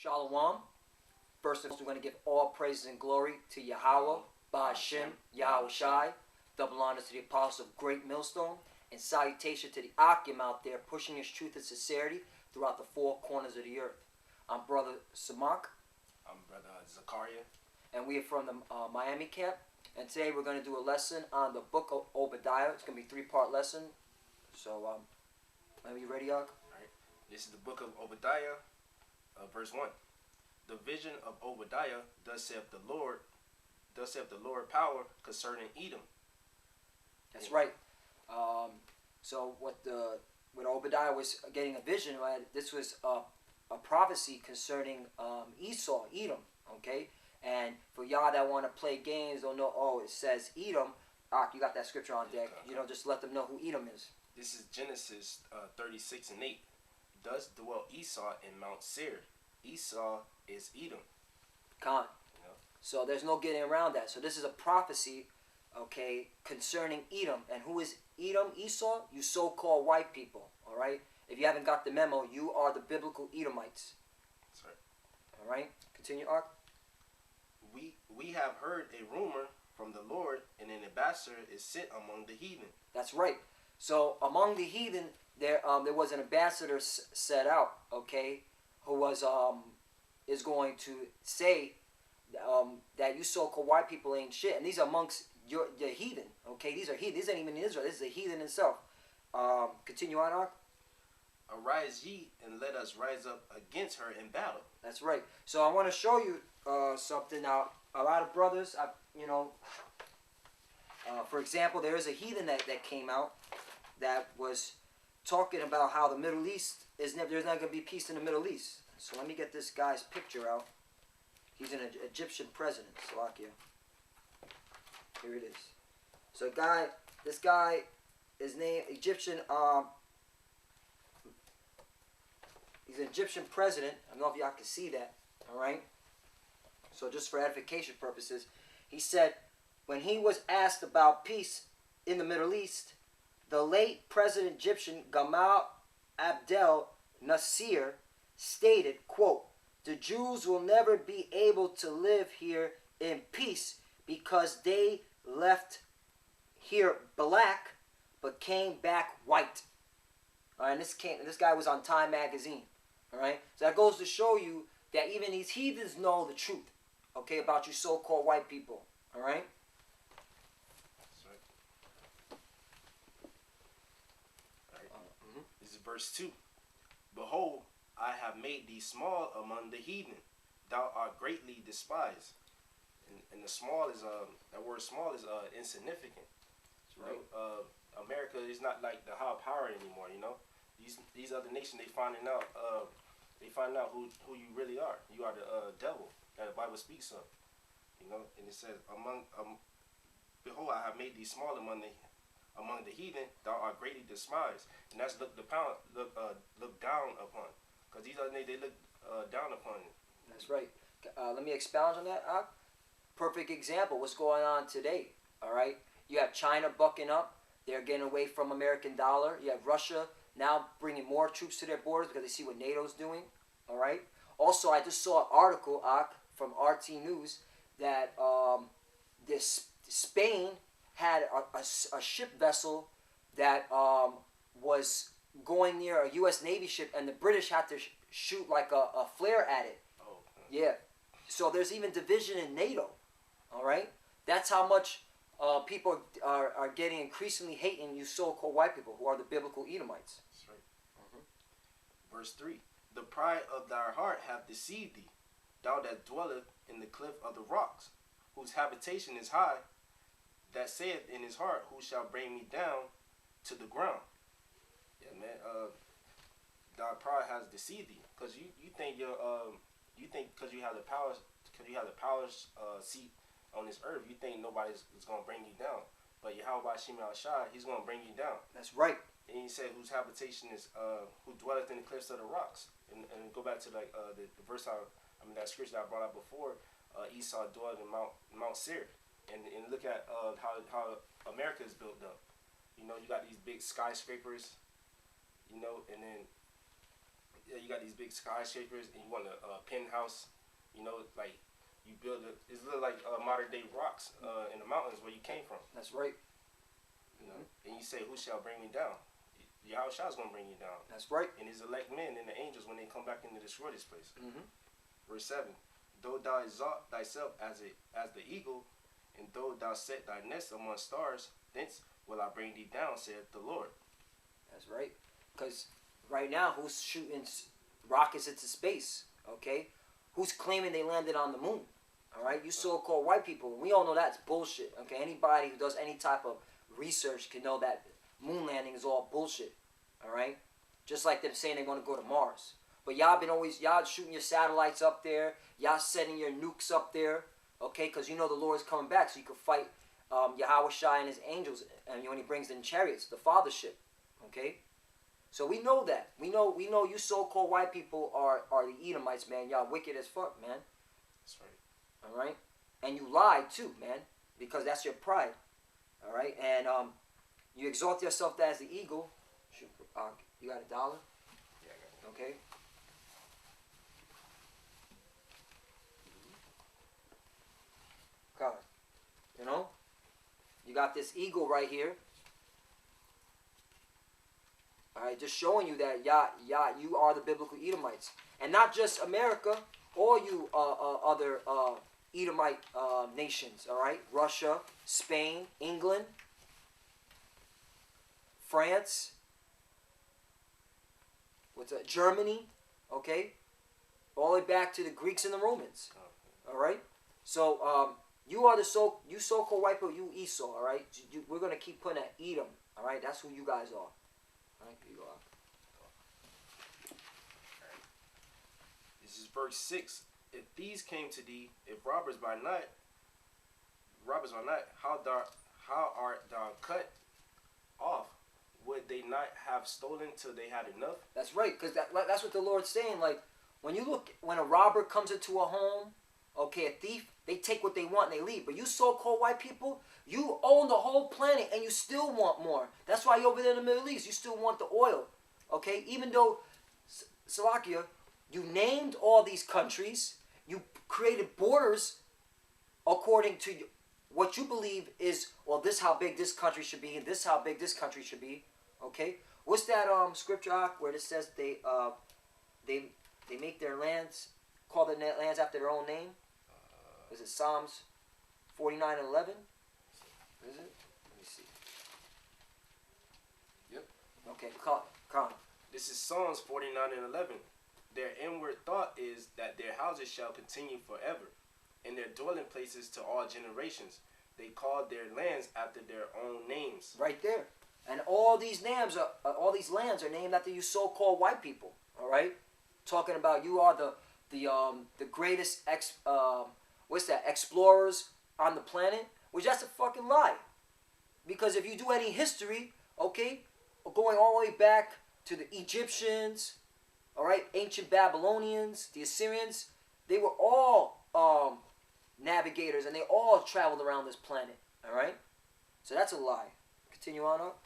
Shalom. First of all, we're going to give all praises and glory to Yahweh, Ba'ashem, Yahweh Shai. Double honors to the apostle of Great Millstone. And salutation to the Akim out there pushing his truth and sincerity throughout the four corners of the earth. I'm Brother Samak. I'm Brother Zakaria. And we are from the Miami camp. And today we're going to do a lesson on the book of Obadiah. It's going to be a three-part lesson. So, are you ready, Yag? Alright. This is the book of Obadiah, verse 1. The vision of Obadiah, thus saith the Lord power concerning Edom. That's right. So what Obadiah was getting a vision, right? This was a prophecy concerning Esau, Edom. Okay, and for y'all that want to play games, don't know. Oh, it says Edom. You got that scripture on deck. You know, just let them know who Edom is. This is Genesis 36 and 8. Thus dwelt Esau in Mount Seir. Esau is Edom. Con. So there's no getting around that. So this is a prophecy, okay, concerning Edom. And who is Edom, Esau? You so-called white people, all right? If you haven't got the memo, you are the biblical Edomites. That's right. All right? Continue, Ark. We have heard a rumor from the Lord, and an ambassador is sent among the heathen. That's right. So among the heathen, there was an ambassador set out, okay, who was is going to say that you so-called white people ain't shit, and these are amongst the heathen. Okay, these are heathen. These ain't even in Israel. This is a heathen himself. Continue on, Ark. Arise ye, and let us rise up against her in battle. That's right. So I want to show you something. Now, a lot of brothers, for example, there is a heathen that came out that was talking about how the Middle East there's not going to be peace in the Middle East. So let me get this guy's picture out. He's an Egyptian president, Slovakia. Here it is. So this guy is named Egyptian. He's an Egyptian president. I don't know if y'all can see that. All right. So just for edification purposes, he said when he was asked about peace in the Middle East, the late President Egyptian Gamal Abdel Nasser stated, quote, "The Jews will never be able to live here in peace because they left here black but came back white." All right, and this guy was on Time magazine. All right, so that goes to show you that even these heathens know the truth, okay, about you so-called white people. All right. That's right. This is verse 2. Behold, I have made thee small among the heathen. Thou art greatly despised. And the small is that word small is insignificant. Right. America is not like the high power anymore. You know, these other nations they finding out who you really are. You are the devil that the Bible speaks of. You know, and it says behold, I have made thee small among the heathen. Thou art greatly despised. And that's look down upon. Because these other nations, they look down upon it. That's right. Let me expound on that. Perfect example. What's going on today? All right. You have China bucking up. They're getting away from American dollar. You have Russia now bringing more troops to their borders because they see what NATO's doing. All right. Also, I just saw an article from RT News that Spain had a ship vessel that was going near a U.S. Navy ship, and the British had to shoot like a flare at it. Oh. Yeah. So there's even division in NATO. All right. That's how much people are getting increasingly hating you so-called white people who are the biblical Edomites. That's right. Verse 3. The pride of thy heart hath deceived thee, thou that dwelleth in the cliff of the rocks, whose habitation is high, that saith in his heart, who shall bring me down to the ground? Yeah, man. Thy pride has deceived thee, because you think because you have the power seat on this earth, you think nobody's going to bring you down. But Yahweh Shem Shai, he's going to bring you down. That's right. And he said, whose habitation is, who dwelleth in the cliffs of the rocks. And go back to like the verse that scripture that I brought up before. Esau dwelled in Mount Seir, and look at how America is built up. You know, you got these big skyscrapers. You know, and then Yeah, you got these big skyscrapers, and you want a penthouse. You know, like you build it. It's little like modern day rocks in the mountains where you came from. That's right. You know, and you say, "Who shall bring me down?" Yahweh is gonna bring you down. That's right. And his elect men and the angels when they come back in to destroy this place. Mm-hmm. Verse 7. Though thou exalt thyself as the eagle, and though thou set thy nest among stars, thence will I bring thee down, saith the Lord. That's right. Because right now, who's shooting rockets into space? Okay, who's claiming they landed on the moon? All right, you so-called white people. We all know that's bullshit. Okay, anybody who does any type of research can know that moon landing is all bullshit. All right, just like them saying they want to go to Mars. But y'all shooting your satellites up there. Y'all sending your nukes up there. Okay, because you know the Lord's coming back, so you can fight Yahweh Shai and his angels, and when he brings in chariots, the fathership. Okay, so we know that. We know you so-called white people are the Edomites, man. Y'all wicked as fuck, man. That's right. All right, and you lie too, man, because that's your pride. All right, and you exalt yourself as the eagle. You got $1? Yeah, I got it. Okay. God, you know, you got this eagle right here. All right, just showing you that you are the biblical Edomites, and not just America, all you other Edomite nations. All right, Russia, Spain, England, France. Germany, okay, all the way back to the Greeks and the Romans. All right, so you are you so-called white people, you Esau. All right, we're gonna keep putting at Edom. All right, that's who you guys are. All right, here you are. This is verse 6. If thieves came to thee, if robbers by night, how art thou cut off? Would they not have stolen till they had enough? That's right, because that's what the Lord's saying. Like, when a robber comes into a home, okay, a thief, they take what they want and they leave. But you so-called white people, you own the whole planet and you still want more. That's why you're over there in the Middle East. You still want the oil, okay? Even though, Salakia, you named all these countries, you created borders according to what you believe is, well, this how big this country should be and this how big this country should be. Okay, what's that scripture where it says they make their lands, call their lands after their own name? Is it Psalms 49:11? Is it? Let me see. Yep. Okay, come. This is Psalms 49:11. Their inward thought is that their houses shall continue forever, and their dwelling places to all generations. They called their lands after their own names. Right there. And all these lands are named after you so-called white people. All right, talking about you are the greatest explorers on the planet, which that's a fucking lie. Because if you do any history, okay, going all the way back to the Egyptians, all right, ancient Babylonians, the Assyrians, they were all navigators and they all traveled around this planet. All right, so that's a lie. Continue on up.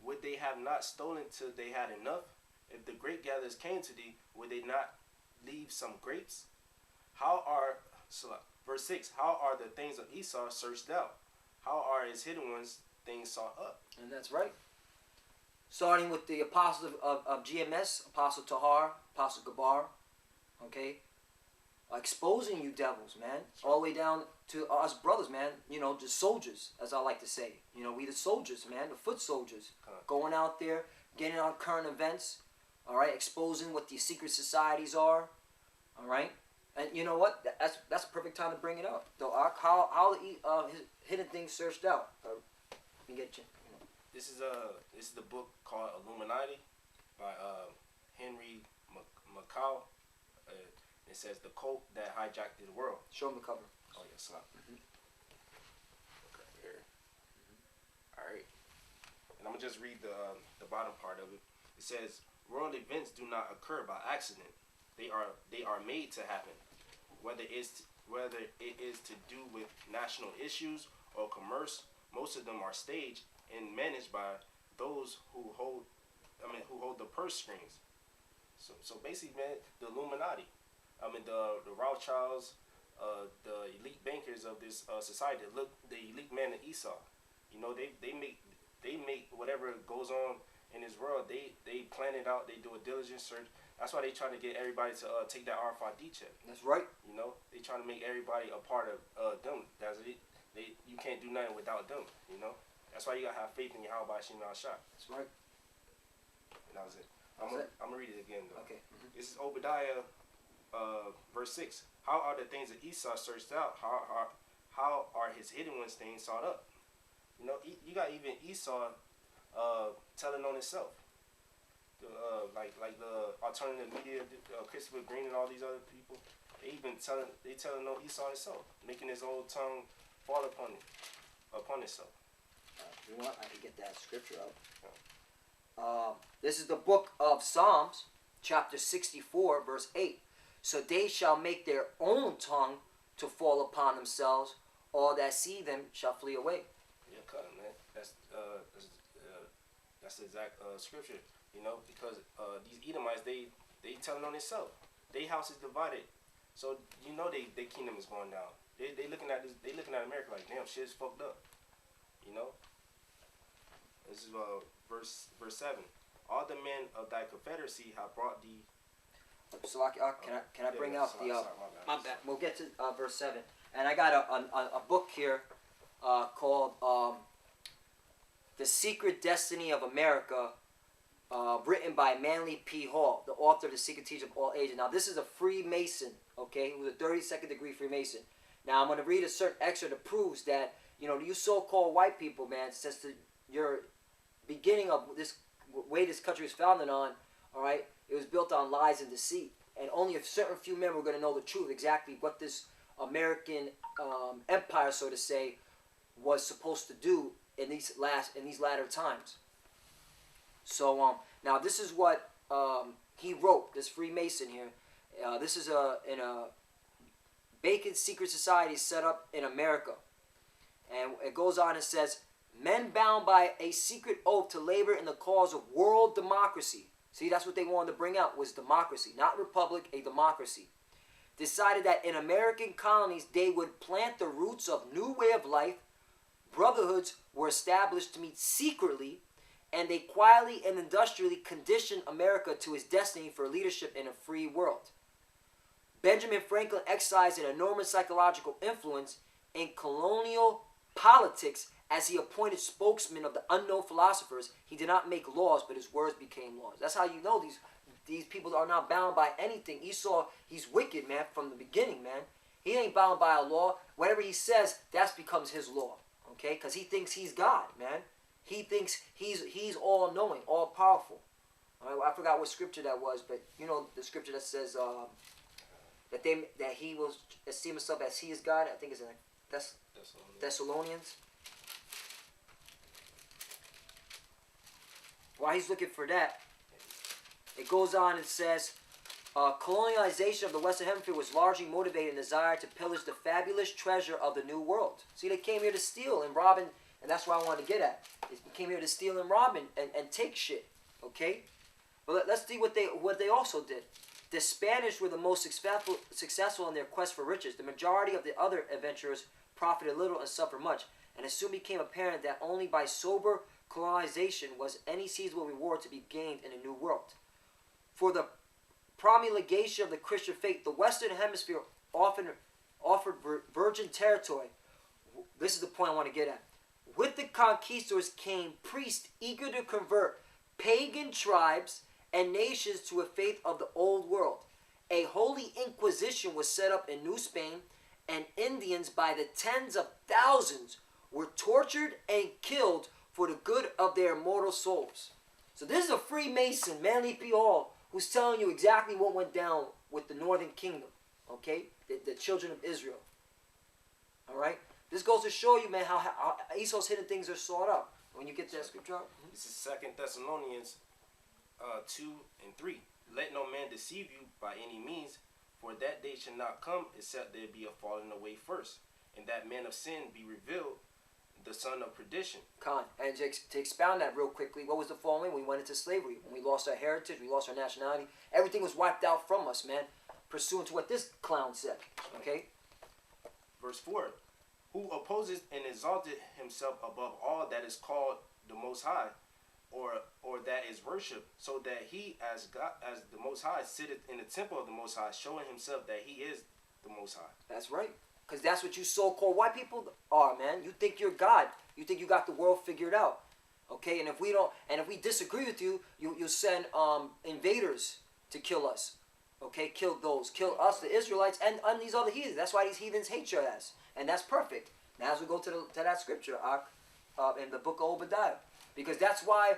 Would they have not stolen till they had enough? If the grape gatherers came to thee, would they not leave some grapes? Verse 6, how are the things of Esau searched out? How are his hidden ones things sought up? And that's right. Starting with the apostles of GMS, Apostle Tahar, Apostle Gabar, okay? Exposing you devils, man. All the way down to us brothers, man. You know, just soldiers, as I like to say. You know, we the soldiers, man. The foot soldiers. Going out there, getting on current events. All right, exposing what the secret societies are. All right, and you know what? That's a perfect time to bring it up. Though, how his hidden things searched out. Let me get you. This is the book called Illuminati by Henry Macau. It says the cult that hijacked the world. Show him the cover. Oh yeah, slap. Okay, here. All right, and I'm gonna just read the bottom part of it. It says, "World events do not occur by accident. They are made to happen. Whether it is to do with national issues or commerce, most of them are staged and managed by those who hold the purse strings. So basically, man, the Illuminati, I mean the Rothschilds, the elite bankers of this society. Look, the elite man of Esau. You know, they make whatever goes on in this world. They plan it out. They do a diligent search. That's why they try to get everybody to take that RFID check. That's right. You know, they trying to make everybody a part of them. That's it. You can't do nothing without them. You know, that's why you gotta have faith in Yahweh Hashem Shah. That's right. And that was it. I'm gonna read it again though. Okay. This is Obadiah, verse 6. How are the things that Esau searched out? How are his hidden ones things sought up? You know, you got even Esau telling on himself. Like the alternative media, Christopher Green and all these other people, they telling on Esau himself, making his own tongue fall upon itself. You know what? I can get that scripture up. This is the book of Psalms, chapter 64, verse 8. So they shall make their own tongue to fall upon themselves, all that see them shall flee away. Yeah, cut him, man. That's the exact scripture. You know, because these Edomites, they telling on themselves. Their house is divided, so you know their kingdom is going down. They looking at this. They looking at America like, damn, shit's fucked up. You know. This is verse 7. All the men of thy confederacy have brought thee. So can I bring out the? My bad. We'll get to verse 7, and I got a book here called "The Secret Destiny of America." Written by Manly P. Hall, the author of The Secret Teaching of All Ages. Now, this is a Freemason, okay, who's a 32nd degree Freemason. Now, I'm going to read a certain excerpt that proves that, you know, you so-called white people, man, since your beginning of this way this country was founded on, all right, it was built on lies and deceit. And only a certain few men were going to know the truth, exactly what this American empire, so to say, was supposed to do in these latter times. So now this is what he wrote. This Freemason here. This is in a Bacon secret society set up in America, and it goes on and says, men bound by a secret oath to labor in the cause of world democracy. See, that's what they wanted to bring out, was democracy, not republic, a democracy. Decided that in American colonies they would plant the roots of new way of life. Brotherhoods were established to meet secretly, and they quietly and industrially conditioned America to its destiny for leadership in a free world. Benjamin Franklin exercised an enormous psychological influence in colonial politics as he appointed spokesmen of the unknown philosophers. He did not make laws, but his words became laws. That's how you know these people are not bound by anything. Esau, he's wicked, man, from the beginning, man. He ain't bound by a law. Whatever he says, that becomes his law, okay? Because he thinks he's God, man. He thinks he's all-knowing, all-powerful. I forgot what scripture that was, but you know the scripture that says that he will esteem himself as he is God. I think it's in Thessalonians. While he's looking for that, it goes on and says, colonialization of the Western Hemisphere was largely motivated in desire to pillage the fabulous treasure of the New World. See, they came here to steal and rob, and that's what I wanted to get at. They came here to steal and rob and take shit, okay? But let's see what they also did. The Spanish were the most successful in their quest for riches. The majority of the other adventurers profited little and suffered much, and it soon became apparent that only by sober colonization was any seasonable reward to be gained in a new world. For the promulgation of the Christian faith, the Western Hemisphere often offered virgin territory. This is the point I want to get at. With the conquistadors came priests eager to convert pagan tribes and nations to a faith of the old world. A holy inquisition was set up in New Spain, and Indians by the tens of thousands were tortured and killed for the good of their immortal souls. So this is a Freemason, Manly P. Hall, who's telling you exactly what went down with the Northern Kingdom, okay? The children of Israel. All right? This goes to show you, man, how Esau's hidden things are sought out. When you get that scripture out. This is 2 Thessalonians 2 and 3. Let no man deceive you by any means, for that day shall not come, except there be a falling away first, and that man of sin be revealed, the son of perdition. Khan. And to expound that real quickly, what was the falling? We went into slavery. When we lost our heritage, we lost our nationality. Everything was wiped out from us, man, pursuant to what this clown said. Okay? Verse 4. Who opposes and exalted himself above all that is called the Most High, or that is worship, so that he as God, as the Most High, sitteth in the temple of the Most High, showing himself that he is the Most High. That's right. Because that's what you so-called white people are, man. You think you're God. You think you got the world figured out. Okay? And if we disagree with you, you send invaders to kill us. Okay? Kill us, the Israelites, and these other heathens. That's why these heathens hate your ass. And that's perfect. Now as we go to that scripture, in the book of Obadiah. Because that's why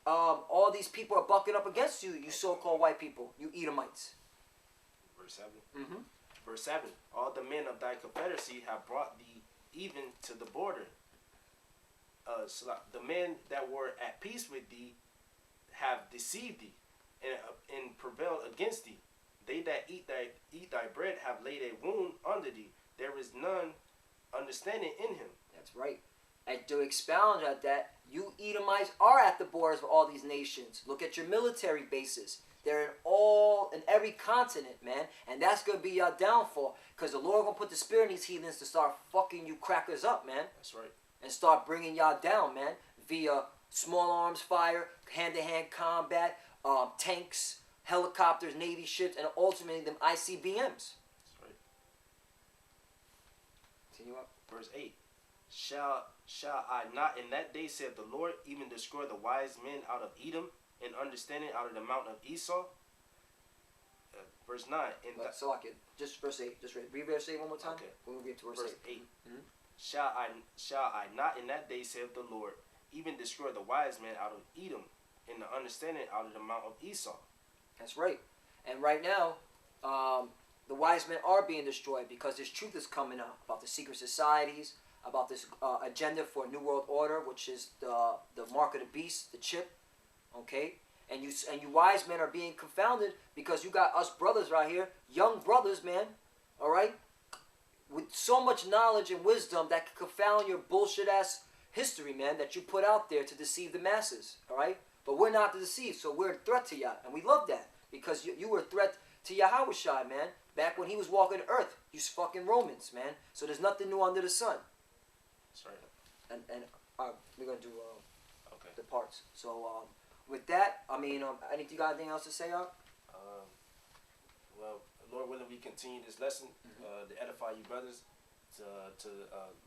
all these people are bucking up against you, you so-called white people, you Edomites. Verse 7. Verse 7. All the men of thy confederacy have brought thee even to the border. The men that were at peace with thee have deceived thee and prevailed against thee. They that eat thy bread have laid a wound under thee. There is none understanding in him. That's right. And to expound at that, you Edomites are at the borders of all these nations. Look at your military bases. They're in every continent, man. And that's going to be your downfall. Because the Lord going to put the spirit in these heathens to start fucking you crackers up, man. That's right. And start bringing y'all down, man. Via small arms fire, hand-to-hand combat, tanks, helicopters, Navy ships, and ultimately them ICBMs. That's right. Continue up. Verse 8. Shall I not in that day, saith the Lord, even destroy the wise men out of Edom, and understanding out of the mountain of Esau? Verse 9. So I can just verse 8. Just read verse 8 one more time. Okay. We'll get to verse 8. Mm-hmm. Shall I not in that day, saith the Lord, even destroy the wise men out of Edom, and the understanding out of the mount of Esau? That's right. And right now, the wise men are being destroyed because this truth is coming out about the secret societies, about this agenda for a new world order, which is the mark of the beast, the chip. Okay? And you wise men are being confounded because you got us brothers right here, young brothers, man. All right? With so much knowledge and wisdom that can confound your bullshit-ass history, man, that you put out there to deceive the masses. All right? But we're not to deceive, so we're a threat to y'all. And we love that because you were a threat to Yahweh Shai, man, back when he was walking the earth. You fucking Romans, man. So there's nothing new under the sun. That's right. And we're going to do okay. the parts. So with that, I mean, anything, you got anything else to say, Well, Lord willing, we continue this lesson to edify you brothers, to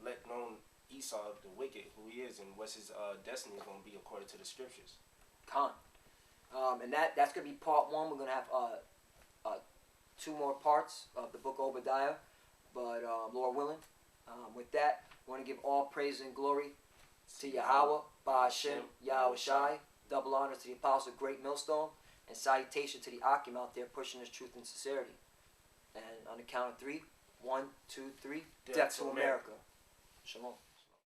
let known Esau, the wicked, who he is, and what's his destiny is going to be according to the scriptures. Khan. And that's going to be part 1. We're going to have 2 more parts of the book of Obadiah. But Lord willing, with that, I want to give all praise and glory to Yahweh, Ba'ashem, Yahweh Shai. Double honor to the apostle, Great Millstone. And salutation to the Akim out there pushing his truth and sincerity. And on the count of 3, 1, 2, 3, death to America. Shalom.